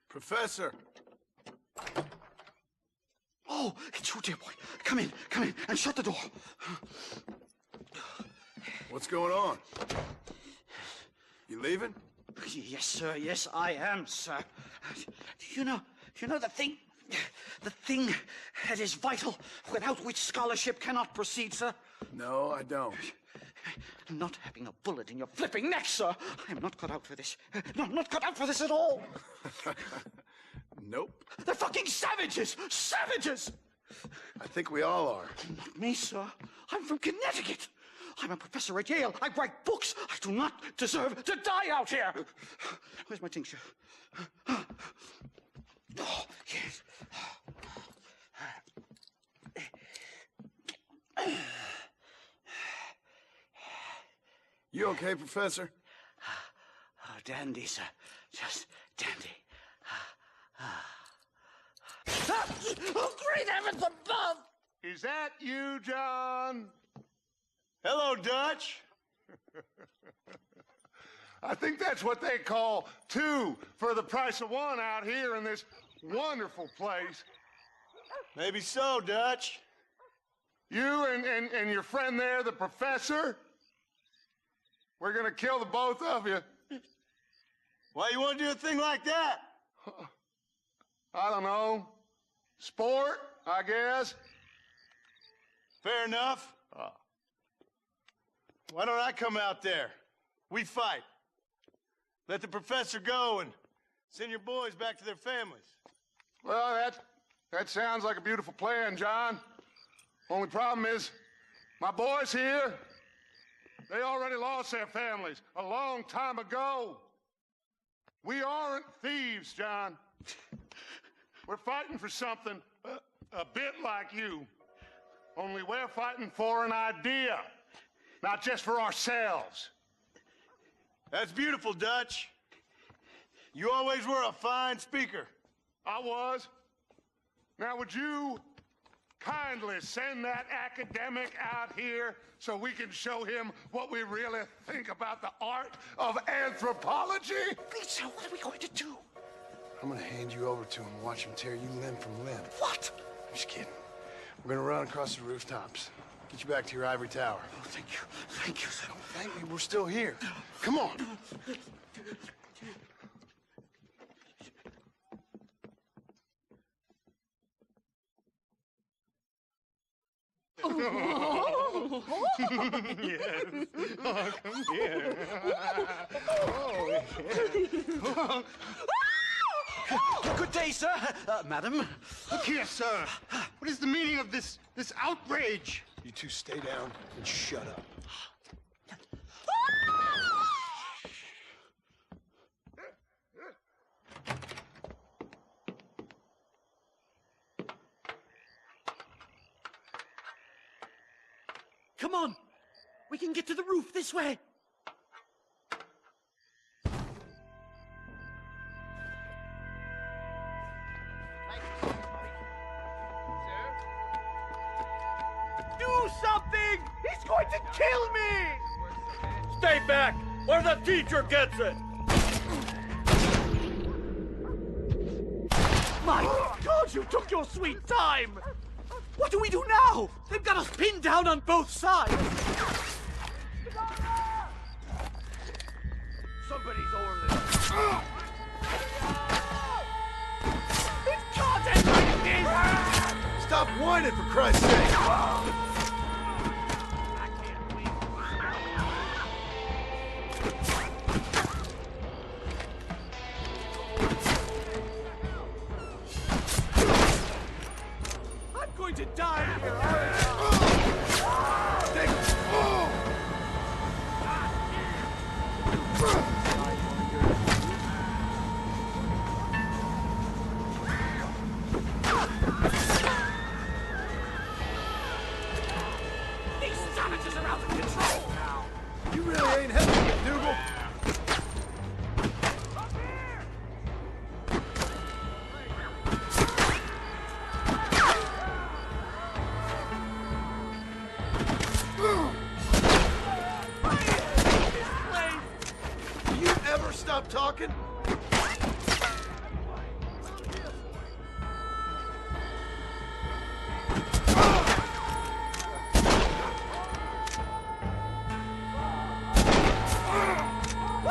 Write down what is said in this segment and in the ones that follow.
Professor! Oh, it's you, dear boy. Come in, and shut the door. What's going on? You leaving? Yes, sir. Yes, I am, sir. You know the thing that is vital, without which scholarship cannot proceed, sir? No, I don't. Not having a bullet in your flipping neck, sir. I'm not cut out for this. No, I'm not cut out for this at all. Nope. They're fucking savages! Savages! I think we all are. Not me, sir. I'm from Connecticut. I'm a professor at Yale. I write books. I do not deserve to die out here. Where's my tincture? Oh, yes. You okay, Professor? Oh, dandy, sir. Just dandy. Oh, great heavens above! Is that you, John? Hello, Dutch. I think that's what they call 2 for the price of 1 out here in this wonderful place. Maybe so, Dutch. You and your friend there, the professor, we're gonna kill the both of you. Why you want to do a thing like that? I don't know. Sport, I guess. Fair enough. Why don't I come out there? We fight. Let the professor go and send your boys back to their families. Well, that sounds like a beautiful plan, John. Only problem is, my boys here, they already lost their families a long time ago. We aren't thieves, John. We're fighting for something a bit like you. Only we're fighting for an idea, not just for ourselves. That's beautiful, Dutch. You always were a fine speaker. I was. Now, would you kindly send that academic out here so we can show him what we really think about the art of anthropology? Lisa, what are we going to do? I'm gonna hand you over to him and watch him tear you limb from limb. What? I'm just kidding. We're gonna run across the rooftops. Get you back to your ivory tower. Oh, thank you. Thank you, sir. Don't thank me, we're still here. Come on. Yes. Oh, come here. Oh, Good day, sir. Madam. Look here, sir. What is the meaning of this outrage? You two stay down and shut up. Come on. We can get to the roof this way. Do something! He's going to kill me! Stay back, or the teacher gets it! My God, you took your sweet time! What do we do now? They've got us pinned down on both sides! Somebody's over there. It can't end like this! Stop whining, for Christ's sake! I'm going to die here! These savages are out of control now! You really ain't helping me, Dougal. Do you ever stop talking?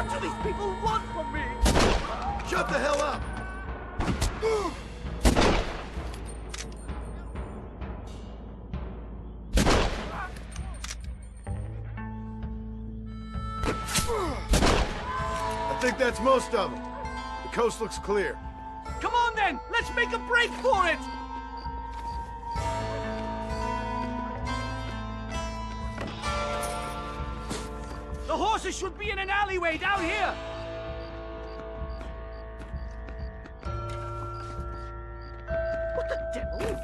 What do these people want from me? Shut the hell up! I think that's most of them. The coast looks clear. Come on then, let's make a break for it! The horses should be in an alleyway down here! What the devil?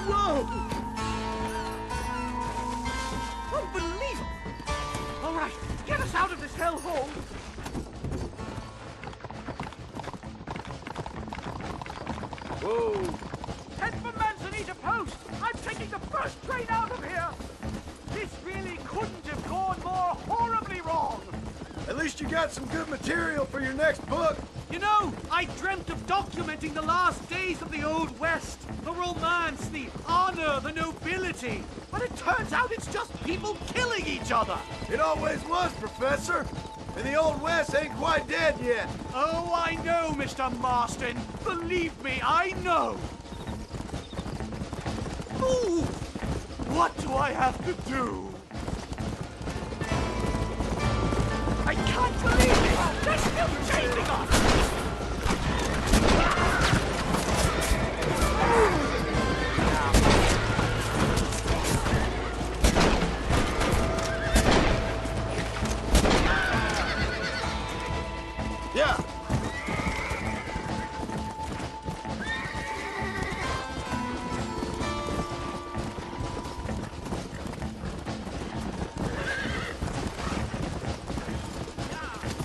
Whoa! Unbelievable! All right, get us out of this hellhole! Whoa! Head for Manzanita Post! I'm taking the first train out of here! This really couldn't have gone more horribly wrong! At least you got some good material for your next book. You know, I dreamt of documenting the last days of the Old West. The romance, the honor, the nobility. But it turns out it's just people killing each other. It always was, Professor. And the Old West ain't quite dead yet. Oh, I know, Mr. Marston. Believe me, I know. Ooh, what do I have to do? I can't believe it! They're still chasing us! Yeah.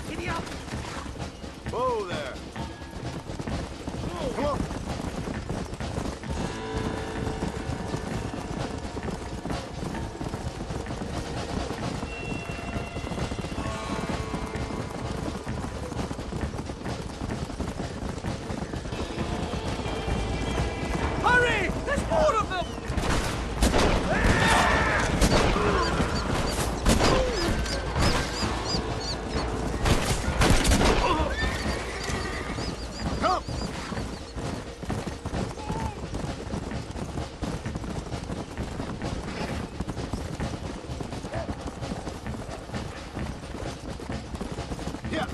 Giddy up! Whoa there. Come on. Hurry! There's more of them! Come. Yeah.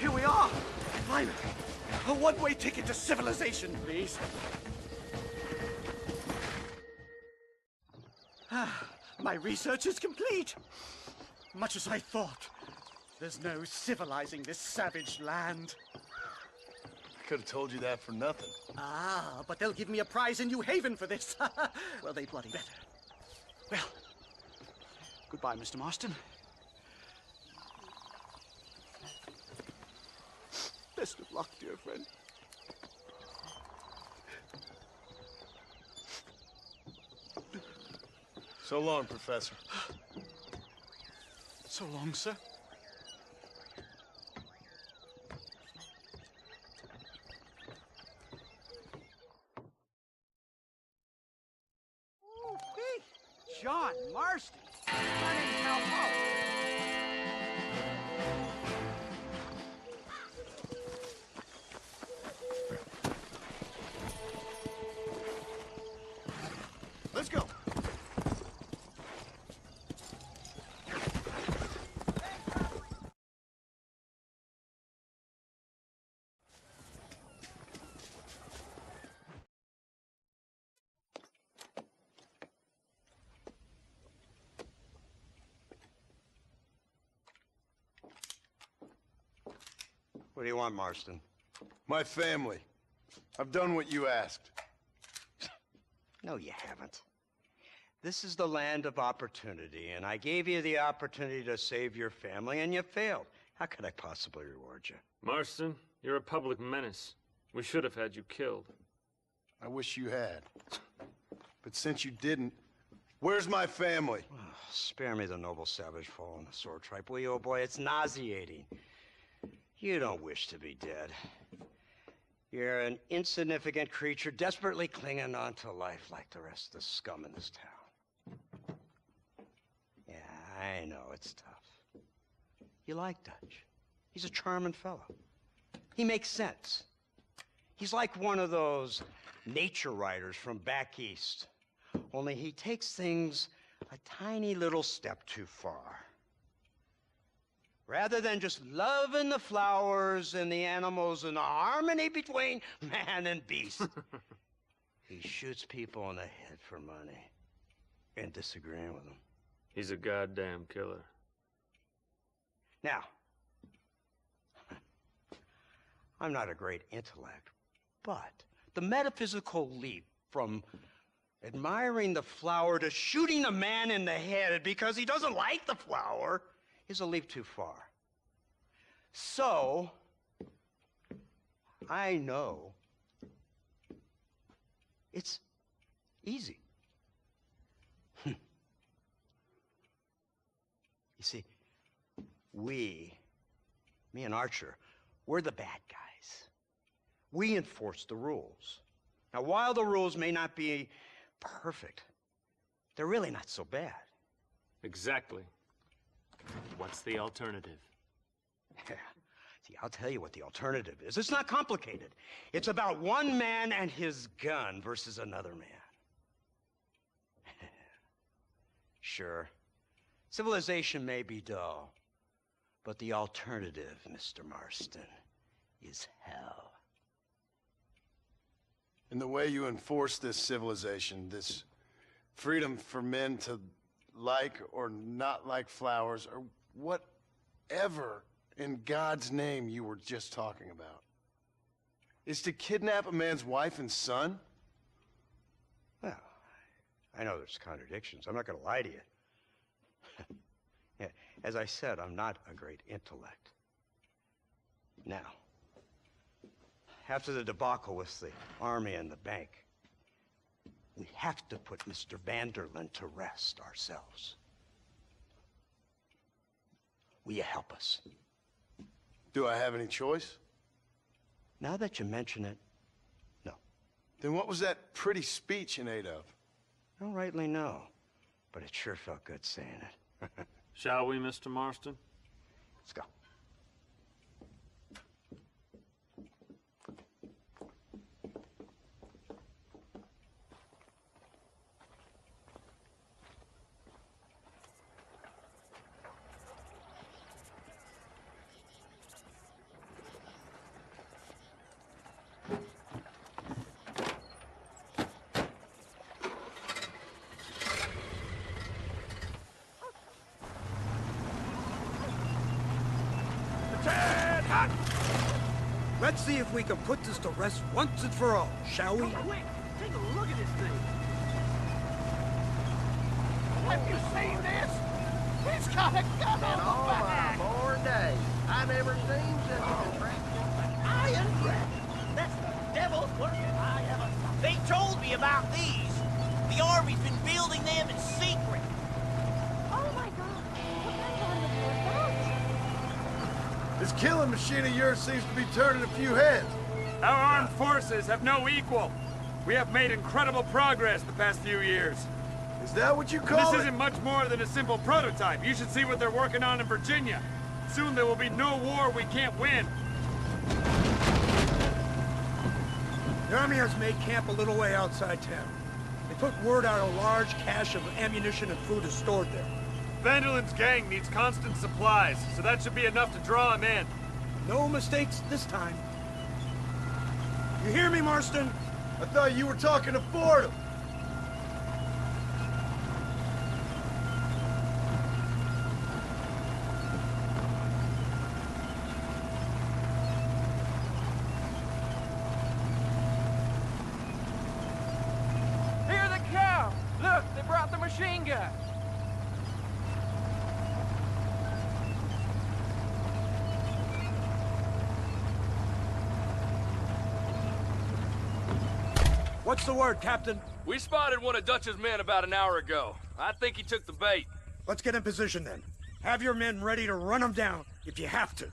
Here we are! Finally! A one-way ticket to civilization, please. My research is complete. Much as I thought. There's no civilizing this savage land. I could have told you that for nothing. Ah, but they'll give me a prize in New Haven for this. Well, they bloody better. Well, goodbye, Mr. Marston. Best of luck, dear friend. So long, Professor. So long, sir. Oh, hey, John Marston. My name's Hal Poe. Let's go. What do you want, Marston? My family. I've done what you asked. No, you haven't. This is the land of opportunity, and I gave you the opportunity to save your family, and you failed. How could I possibly reward you? Marston, you're a public menace. We should have had you killed. I wish you had. But since you didn't, where's my family? Oh, spare me the noble savage fall on the sword tripe, will you, old boy? It's nauseating. You don't wish to be dead. You're an insignificant creature desperately clinging on to life like the rest of the scum in this town. Yeah, I know it's tough. You like Dutch. He's a charming fellow. He makes sense. He's like one of those nature writers from back east. Only he takes things a tiny little step too far. Rather than just loving the flowers and the animals and the harmony between man and beast, he shoots people in the head for money and disagreeing with them. He's a goddamn killer. Now, I'm not a great intellect, but the metaphysical leap from admiring the flower to shooting a man in the head because he doesn't like the flower is a leap too far. So, I know it's easy. You see, me and Archer, we're the bad guys. We enforce the rules. Now, while the rules may not be perfect, they're really not so bad. Exactly. What's the alternative? Yeah. See, I'll tell you what the alternative is. It's not complicated. It's about one man and his gun versus another man. Sure, civilization may be dull, but the alternative, Mr. Marston, is hell. And the way you enforce this civilization, this freedom for men to like or not like flowers, or whatever in God's name you were just talking about, is to kidnap a man's wife and son? Well, I know there's contradictions. I'm not going to lie to you. Yeah, as I said, I'm not a great intellect. Now, after the debacle with the army and the bank, we have to put Mr. Vanderlyn to rest ourselves. Will you help us? Do I have any choice? Now that you mention it, no. Then what was that pretty speech in aid of? I don't rightly know, but it sure felt good saying it. Shall we, Mr. Marston? Let's go. Let's see if we can put this to rest once and for all, shall we? Quick, take a look at this thing. Have you seen this? He's got a gun on the back. All my born days, I never seen such a contraption. Iron Dragon. That's the devil's working. They told me about these. The army's been building them in secret. Oh my God! What kind of armor was that? This killing machine of yours seems to be turning a few heads. Our armed forces have no equal. We have made incredible progress the past few years. Is that what you call This it? isn't much more than a simple prototype. You should see what they're working on in Virginia. Soon there will be no war we can't win. The army has made camp a little way outside town. They put word out a large cache of ammunition and food is stored there. Vanderlyn's gang needs constant supplies, so that should be enough to draw him in. No mistakes this time. You hear me, Marston? I thought you were talking to Fordham. Hear the cow! Look, they brought the machine gun. What's the word, Captain? We spotted one of Dutch's men about an hour ago. I think he took the bait. Let's get in position then. Have your men ready to run them down if you have to.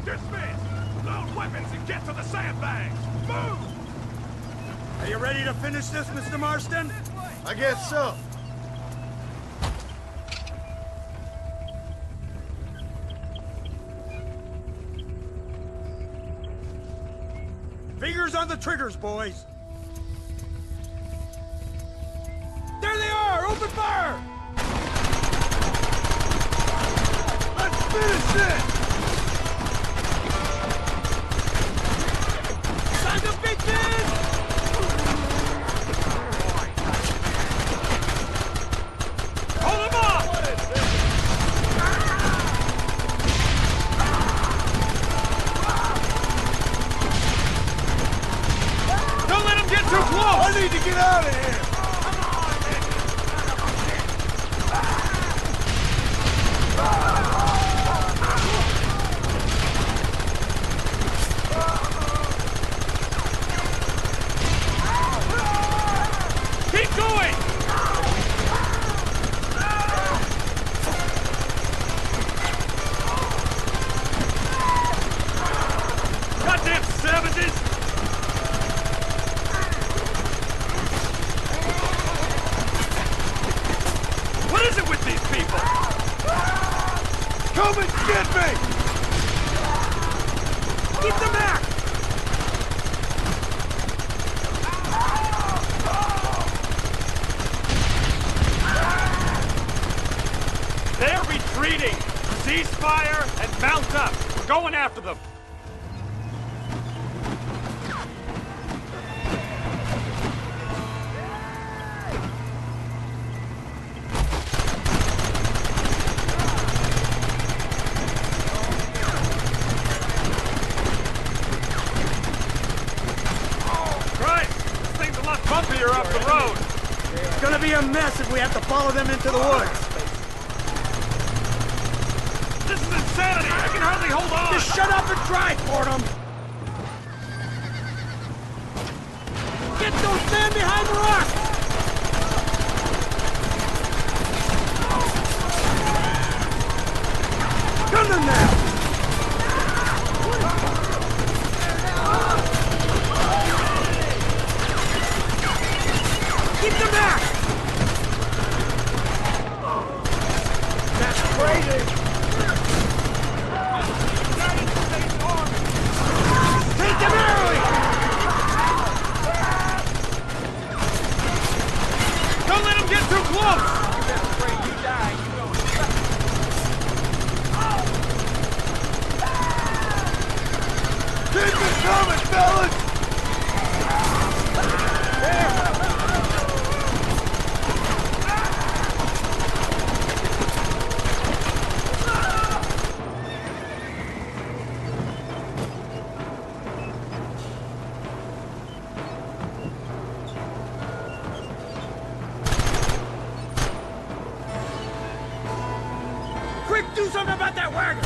Dismiss! Load weapons and get to the sandbags! Move! Are you ready to finish this, Mr. Marston? I guess so. Fingers on the triggers, boys! There they are! Open fire! Let's finish it! Son of bitches! Hold him off! Don't let him get too close! I need to get out of here! Keep going! Goddamn savages! What is it with these people? Come and get me! Keep them back! They're retreating! Cease fire and mount up! We're going after them! Christ! This thing's a lot bumpier up the road! It's gonna be a mess if we have to follow them into the woods. This is insanity! I can hardly hold on! Just shut up and drive, Fordham! Get those men behind the rock! Gun them now! Keep them back! That's crazy! Take them early! Don't let him get too close! Keep it coming, fellas! Quick, do something about that wagon!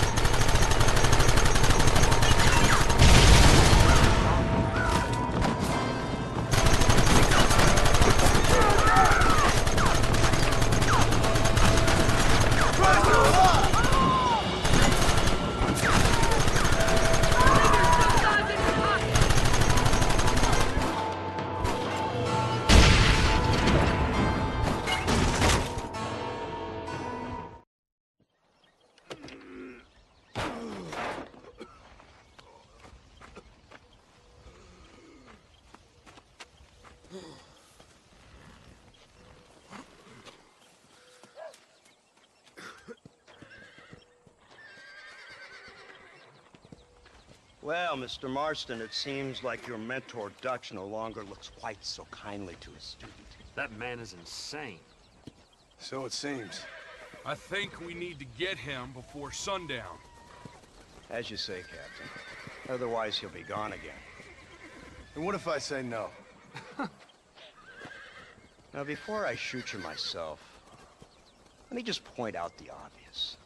Well, Mr. Marston, it seems like your mentor Dutch no longer looks quite so kindly to his student. That man is insane. So it seems. I think we need to get him before sundown. As you say, Captain. Otherwise, he'll be gone again. And what if I say no? Now, before I shoot you myself, let me just point out the obvious.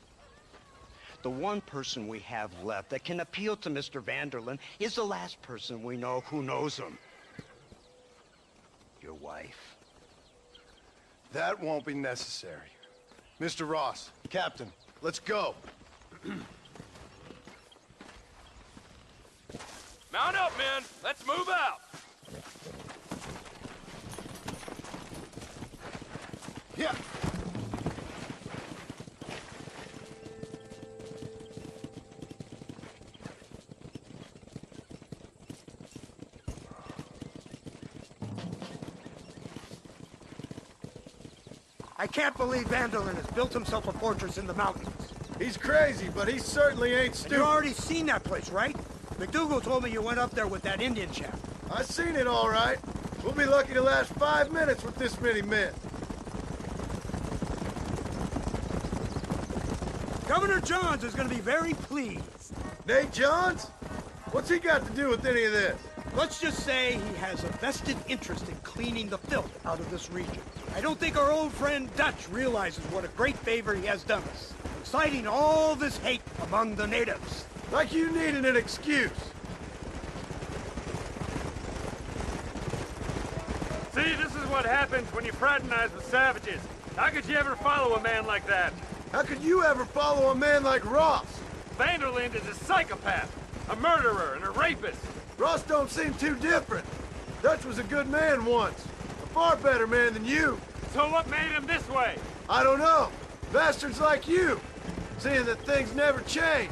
The one person we have left that can appeal to Mr. Vanderlyn is the last person we know who knows him. Your wife. That won't be necessary. Mr. Ross, Captain, let's go. Mount up, men. Let's move out. Yeah. I can't believe Vandalin has built himself a fortress in the mountains. He's crazy, but he certainly ain't And stupid. you already seen that place, right? McDougal told me you went up there with that Indian chap. I seen it all right. We'll be lucky to last 5 minutes with this many men. Governor Johns is gonna be very pleased. Nate Johns? What's he got to do with any of this? Let's just say he has a vested interest in cleaning the filth out of this region. I don't think our old friend Dutch realizes what a great favor he has done us, inciting all this hate among the natives. Like you needed an excuse. See, this is what happens when you fraternize with savages. How could you ever follow a man like that? How could you ever follow a man like Ross? Vanderland is a psychopath, a murderer, and a rapist. Ross don't seem too different. Dutch was a good man once. A far better man than you. So what made him this way? I don't know. Bastards like you. Seeing that things never change.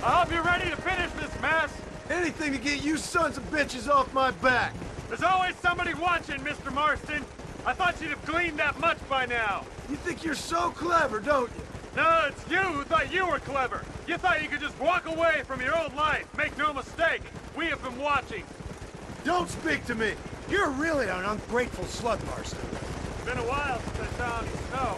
I hope you're ready to finish this mess. Anything to get you sons of bitches off my back. There's always somebody watching, Mr. Marston. I thought you'd have gleaned that much by now. You think you're so clever, don't you? No, it's you who thought you were clever. You thought you could just walk away from your old life. Make no mistake, we have been watching. Don't speak to me. You're really an ungrateful slug, Marston. It's been a while since I saw any snow.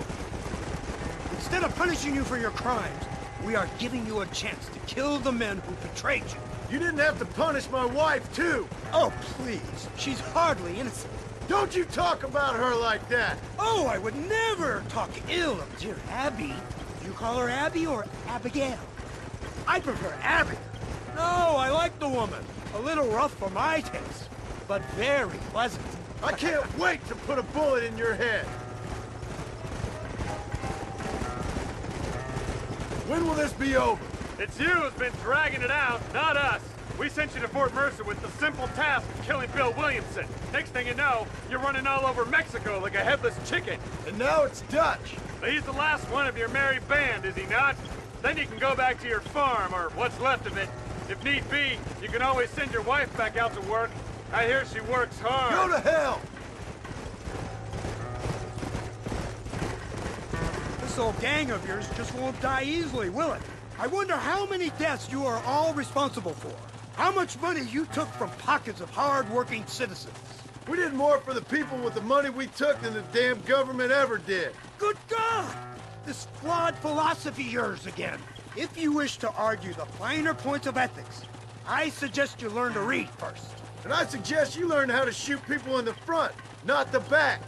Instead of punishing you for your crimes, we are giving you a chance to kill the men who betrayed you. You didn't have to punish my wife, too. Oh, please. She's hardly innocent. Don't you talk about her like that. Oh, I would never talk ill of dear Abby. Do you call her Abby or Abigail? I prefer Abby. No, I like the woman. A little rough for my taste, but very pleasant. I can't wait to put a bullet in your head. When will this be over? It's you who's been dragging it out, not us. We sent you to Fort Mercer with the simple task of killing Bill Williamson. Next thing you know, you're running all over Mexico like a headless chicken. And now it's Dutch. But he's the last one of your merry band, is he not? Then you can go back to your farm, or what's left of it. If need be, you can always send your wife back out to work. I hear she works hard. Go to hell! This old gang of yours just won't die easily, will it? I wonder how many deaths you are all responsible for. How much money you took from pockets of hard-working citizens. We did more for the people with the money we took than the damn government ever did. Good God! This flawed philosophy of yours again. If you wish to argue the finer points of ethics, I suggest you learn to read first. And I suggest you learn how to shoot people in the front, not the back.